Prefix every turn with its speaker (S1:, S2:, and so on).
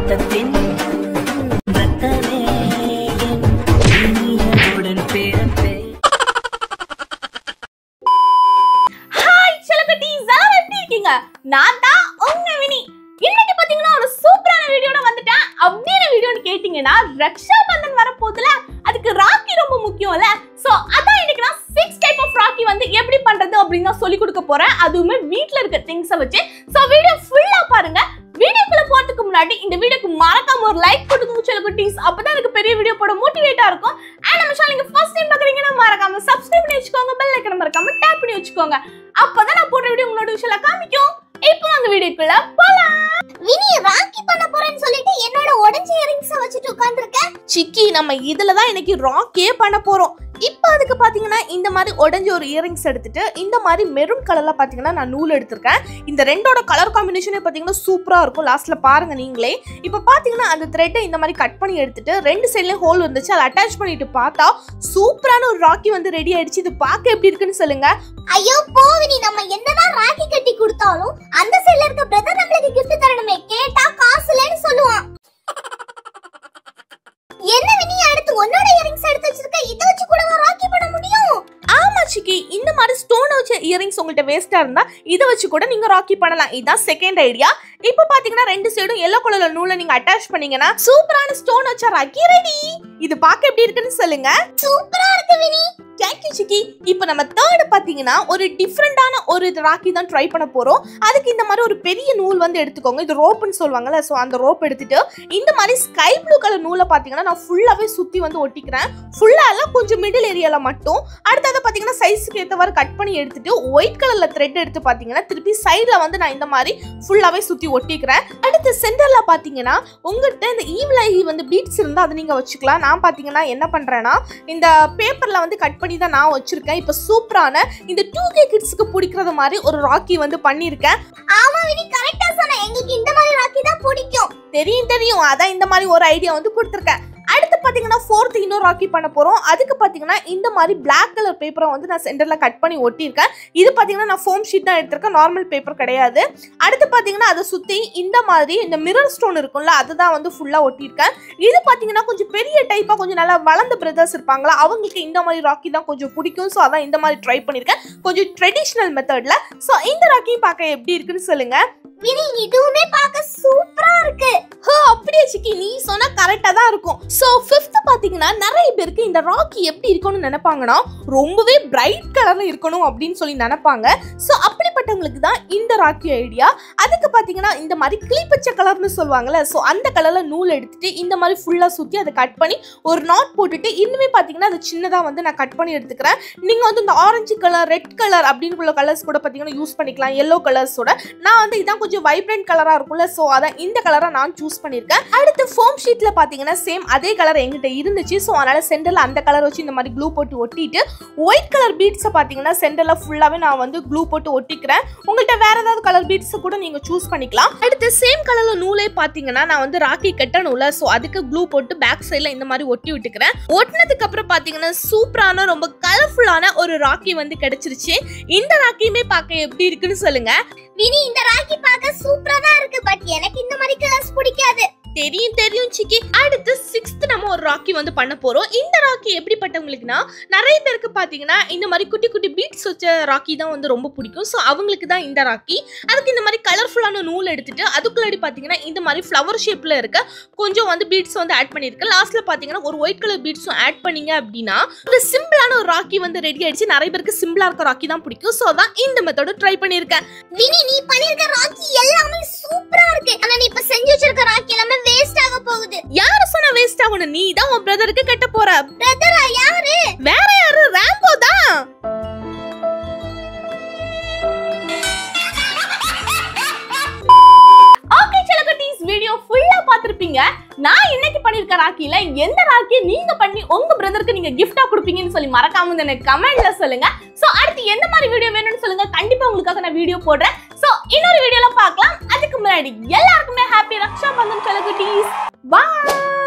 S1: ரத்தத்தின் ரத்தமே இனியவுடன் பிறப்பே.
S2: ஹாய் செலபிரிட்டிஸ், எல்லாரும் எப்படி இருக்கீங்க? நான் தான் உங்க வினி. இன்னைக்கு பாத்தீங்கன்னா ஒரு சூப்பரான வீடியோட வந்துட்டேன். அப்படியே வீடியோன்னு கேட்டீங்கன்னா ரக்ஷா பந்தன் வரப்போதுல, அதுக்கு ராக்கி ரொம்ப முக்கியம்ல. சோ அதான் இன்னைக்கு நான் 6 டைப் ஆஃப் ராக்கி வந்து எப்படி பண்றது அப்படின்னு தான் சொல்லி கொடுக்க போறேன். அதுவுமே வீட்ல இருக்க திங்ஸை வச்சு. சோ வீடியோ ஃபுல்லா பாருங்க. வீடியோக்குள்ள போறதுக்கு முன்னாடி இந்த வீடியோக்கு மறக்காம ஒரு லைக் போட்டுக்கோங்க செலகுட்டீஸ். அப்பதான் எனக்கு பெரிய வீடியோ போட மோட்டிவேட்டா இருக்கும். அண்ட் நம்ம சேனல் நீங்க ஃபர்ஸ்ட் டைம் பாக்குறீங்கன்னா மறக்காம சப்ஸ்கிரைப் பண்ணி வச்சுக்கோங்க, பெல் ஐகானை மறக்காம டேப் பண்ணி வச்சுக்கோங்க. அப்பதான் நான் போடுற வீடியோ உங்களோட விஷயல காமிக்கும். இப்போ அந்த வீடியோக்குள்ள போலாம்.
S3: வினி ராக்கி பண்ண போறேன்னு சொல்லிட்டு என்னோட உடைஞ்ச இயரிங்ஸ் வச்சிட்டு உட்கார்ந்திருக்கேன்.
S2: சிக்கி, நம்ம இதுல தான் இன்னைக்கு ராக்கே பண்ண போறோம். இப்போ அதுக்கு பாத்தீங்கன்னா இந்த மாதிரி உடைஞ்ச ஒரு இயரிங்ஸ் எடுத்துட்டு இந்த மாதிரி மெரூன் கலர்ல பாத்தீங்கன்னா நான் நூல் எடுத்திருக்கேன். இந்த ரெண்டோட கலர் காம்பினேஷனே பாத்தீங்கன்னா சூப்பரா இருக்கும். லாஸ்ட்ல பாருங்க நீங்களே. இப்போ பாத்தீங்கன்னா அந்த த்ரெட்டை இந்த மாதிரி கட் பண்ணி எடுத்துட்டு ரெண்டு சைட்லயும் ஹோல் இருந்துச்சு, அதை அட்டாச் பண்ணிட்டு பார்த்தா சூப்பரான ஒரு ராக்கி வந்து ரெடி ஆயிடுச்சு. இது பார்க்க எப்படி இருக்குன்னு சொல்லுங்க.
S3: ஐயோ போவினி, நம்ம என்னதான் ராக்கி கட்டி கொடுத்தாலும் அந்த சைடுல இருக்க பிரதர் நம்மளுக்கு கிஃப்ட் தரணுமே, கேட்டா காசு இல்லைன்னு சொல்லுவான். என்ன வினி, அடுத்து உன்னோட இயரிங்ஸ் எடுத்து வச்சிருக்க, இத வச்சு கூட ராக்கி பண்ண முடியும்?
S2: ஆமா சிக்கி, இந்த மாதிரி ஸ்டோன் வச்ச இயரிங்ஸ் உங்கள்ட்ட வேஸ்டா இருந்தா இதை வச்சு கூட நீங்க ராக்கி பண்ணலாம். இதுதான் செகண்ட் ஐடியா. இப்போ பாத்தீங்கன்னா ரெண்டு சைடும் எல்லோ கலர்ல நூலை நீங்க அட்டாச் பண்ணீங்கன்னா சூப்பரான ஸ்டோன் வச்ச ராக்கி ரெடி. இது பார்க்க எப்படி இருக்குன்னு சொல்லுங்க.
S3: சூப்பரா இருக்கு வினி.
S2: தேங்க்யூ சிக்கி. இப்போ நம்ம தேர்ட் பாத்தீங்கன்னா ஒரு டிஃப்ரெண்டான ஒரு ராக்கி தான் ட்ரை பண்ண போறோம். அதுக்கு இந்த மாதிரி ஒரு பெரிய நூல் வந்து எடுத்துக்கோங்க. இது ரோப்னு சொல்லுவாங்கல்ல. ஸோ அந்த ரோப் எடுத்துட்டு இந்த மாதிரி ஸ்கை ப்ளூ கலர் நூலை பாத்தீங்கன்னா நான் ஃபுல்லாவே சுத்தி வந்து ஒட்டிக்கிறேன். ஃபுல்லா எல்லாம் கொஞ்சம் மிடில் ஏரியால மட்டும். அடுத்தது பாத்தீங்கன்னா சைஸ்க்கு ஏற்றவாறு கட் பண்ணி எடுத்துட்டு ஒயிட் கலர்ல த்ரெட் எடுத்து பாத்தீங்கன்னா திருப்பி சைட்ல வந்து நான் இந்த மாதிரி ஃபுல்லாவே சுத்தி ஒட்டிக்கிறேன். அடுத்து சென்டர்ல பாத்தீங்கன்னா உங்கள்கிட்ட இந்த ஈவில் ஐ வந்து பீட்ஸ் இருந்தா அதை நீங்க வச்சுக்கலாம். நான் பாத்தீங்கன்னா என்ன பண்றேன்னா இந்த பேப்பர்ல வந்து கட் பண்ணி தான் நான் வச்சிருக்கேன். இப்போ சூப்பரான இந்த 2K கிட்ஸ்க்கு பிடிக்கிறது மாதிரி ஒரு ராக்கி வந்து பண்ணிருக்கேன்.
S3: ஆமா வினி, கரெக்ட்டா சொன்ன. எங்களுக்கு இந்த மாதிரி ராக்கி தான் பிடிக்கும்.
S2: தெரியும். அதான் இந்த மாதிரி ஒரு ஐடியா வந்து கொடுத்துருக்கேன். அடுத்து பாத்தீங்கன்னா ஃபோர்த் இன்னொரு ராக்கி பண்ண போறோம். அதுக்கு பாத்தீங்கன்னா இந்த மாதிரி பிளாக் கலர் பேப்பரை வந்து நான் சென்டர்ல கட் பண்ணி ஒட்டியிருக்கேன். இது பாத்தீங்கன்னா நான் ஃபோம் ஷீட் தான் எடுத்திருக்கேன், நார்மல் பேப்பர் கிடையாது. அடுத்து பாத்தீங்கன்னா அதை சுத்தி இந்த மாதிரி இந்த மிரர் ஸ்டோன் இருக்கும்ல, அதுதான் வந்து ஃபுல்லா ஒட்டியிருக்கேன். இது பாத்தீங்கன்னா கொஞ்சம் பெரிய டைப்பா கொஞ்சம் நல்லா வளர்ந்த பிரதர்ஸ் இருப்பாங்களா, அவங்களுக்கு இந்த மாதிரி ராக்கி தான் கொஞ்சம் பிடிக்கும். ஸோ அதான் இந்த மாதிரி ட்ரை பண்ணியிருக்கேன், கொஞ்சம் ட்ரெடிஷ்னல் மெத்தட்ல. ஸோ இந்த ராக்கி பார்க்க எப்படி இருக்குன்னு சொல்லுங்க.
S3: வினி, இதுவுமே பார்க்க சூப்பரா இருக்கு.
S2: அப்படியே சிக்கி, நீ சொன்னா கரெக்டா தான் இருக்கும். சோ ஃபிஃப்த் பாத்தீங்கன்னா நிறைய பேருக்கு இந்த ராக்கி எப்படி இருக்கணும்னு நினைப்பாங்கன்னா ரொம்பவே பிரைட் கலர்ல இருக்கணும் அப்படின்னு சொல்லி நினைப்பாங்க. சோ அப்படிப்பட்டவங்களுக்கு தான் இந்த ராக்கி ஐடியா. அதுக்கு பாத்தீங்கன்னா இந்த மாதிரி கிளிப்பச்சை கலர்னு சொல்லுவாங்கல்ல, சோ அந்த கலர்ல நூல் எடுத்துட்டு இந்த மாதிரி ஃபுல்லா சுத்தி அதை கட் பண்ணி ஒரு நாட் போட்டுட்டு இன்னுமே பாத்தீங்கன்னா அது சின்னதா வந்து நான் கட் பண்ணி எடுத்துக்கிறேன். நீங்க வந்து இந்த ஆரஞ்சு கலர், ரெட் கலர் அப்படின்னு உள்ள கலர்ஸ் கூட பாத்தீங்கன்னா யூஸ் பண்ணிக்கலாம், எல்லோ கலர்ஸோட. நான் வந்து இதான் கொஞ்சம் வைப்ரண்ட் கலரா இருக்கும்ல, சோ அதான் இந்த கலரை நான் சூஸ் பண்ணிருக்கேன். அடுத்து ஃபோம் ஷீட்ல பாத்தீங்கன்னா சேம் அதே கலர் என்கிட்ட இருந்துச்சு. சோ அதனால சென்டர்ல அந்த கலர் வச்சு இந்த மாதிரி க்ளூ போட்டு ஒட்டிட்டு ஒயிட் கலர் பீட்ஸை பாத்தீங்கன்னா சென்டர்ல ஃபுல்லாவே நான் வந்து க்ளூ போட்டு ஒட்டிக்கிறேன். உங்கள்கிட்ட வேற ஏதாவது கலர் பீட்ஸ் கூட நீங்க சூஸ் பண்ணிக்கலாம். அடுத்து சேம் கலர்ல நூலே பாத்தீங்கன்னா நான் வந்து ராக்கி கட்டணும்ல, சோ அதுக்கு க்ளூ போட்டு பேக் சைட்ல இந்த மாதிரி ஒட்டி விட்டுக்கிறேன். ஒட்டினதுக்கு அப்புறம் பாத்தீங்கன்னா சூப்பரான ரொம்ப கலர்ஃபுல்லான ஒரு ராக்கி வந்து கிடைச்சிருச்சு. இந்த ராக்கியுமே பார்க்க எப்படி இருக்குன்னு சொல்லுங்க.
S3: வினி, இந்த ராக்கி பார்க்க சூப்பரா தான் இருக்கு, பட் எனக்கு இந்த மாதிரி கலர்ஸ் பிடிக்காது.
S2: தெரியும் சிக்கி. அடுத்து 6th நம்ம ஒரு ராக்கி வந்து பண்ண போறோம். இந்த ராக்கி எப்படிப்பட்டவங்களுக்குன்னா நிறைய பேருக்கு பாத்தீங்கன்னா இந்த மாதிரி குட்டி குட்டி பீட்ஸ் வச்ச ராக்கி தான் வந்து ரொம்ப பிடிக்கும். ஸோ அவங்களுக்கு தான் இந்த ராக்கி. அதுக்கு இந்த மாதிரி கலர்ஃபுல்லான நூல் எடுத்துட்டு அதுக்குள்ளாடி பாத்தீங்கன்னா இந்த மாதிரி ஃப்ளவர் ஷேப்ல இருக்க கொஞ்சம் வந்து பீட்ஸ் வந்து ஆட் பண்ணிருக்கேன். லாஸ்ட்ல பாத்தீங்கன்னா ஒரு ஒயிட் கலர் பீட்ஸும் ஆட் பண்ணீங்க அப்படின்னா ஒரு சிம்பிளான ஒரு ராக்கி வந்து ரெடி ஆயிடுச்சு. நிறைய பேருக்கு சிம்பிளா இருக்க ராக்கி தான் பிடிக்கும். ஸோ தான் இந்த மெத்தட் ட்ரை பண்ணிருக்கேன்.
S3: வினி, நீ பண்ணிருக்க ராக்கி எல்லாமே சூப்பரா இருக்கு. ஆனா நீ இப்ப செஞ்சு வச்சிருக்க ராக்கி எல்லாமே வேஸ்ட் ஆக போகுது.
S2: யார சொன்னா வேஸ்ட் ஆகணும்? நீ தான் உன் பிரதருக்கு கட்ட போற.
S3: பிரதரா? யாரு?
S2: வேற யாரு? ராம்போ தான். ஓகே செலகுட்டீஸ், வீடியோ ஃபுல்லா பாத்திருப்பீங்க. நான் இன்னைக்கு பண்ணிருக்க ராக்கில எந்த ராக்கி நீங்க பண்ணி உங்க பிரதருக்கு நீங்க கிஃப்டா கொடுப்பீங்கன்னு சொல்லி மறக்காம எனக்கு கமெண்ட்ல சொல்லுங்க. சோ அடுத்து எந்த மாதிரி வீடியோ வேணும்னு சொல்லுங்க, கண்டிப்பா உங்களுக்காக நான் வீடியோ போடுறேன். சோ இன்னொரு வீடியோல பார்க்கலாம். அதுக்கு முன்னாடி எல்லாருக்குமே ஹாப்பி ரக்ஷா பந்தன் செலகுட்டீஸ். பாய்.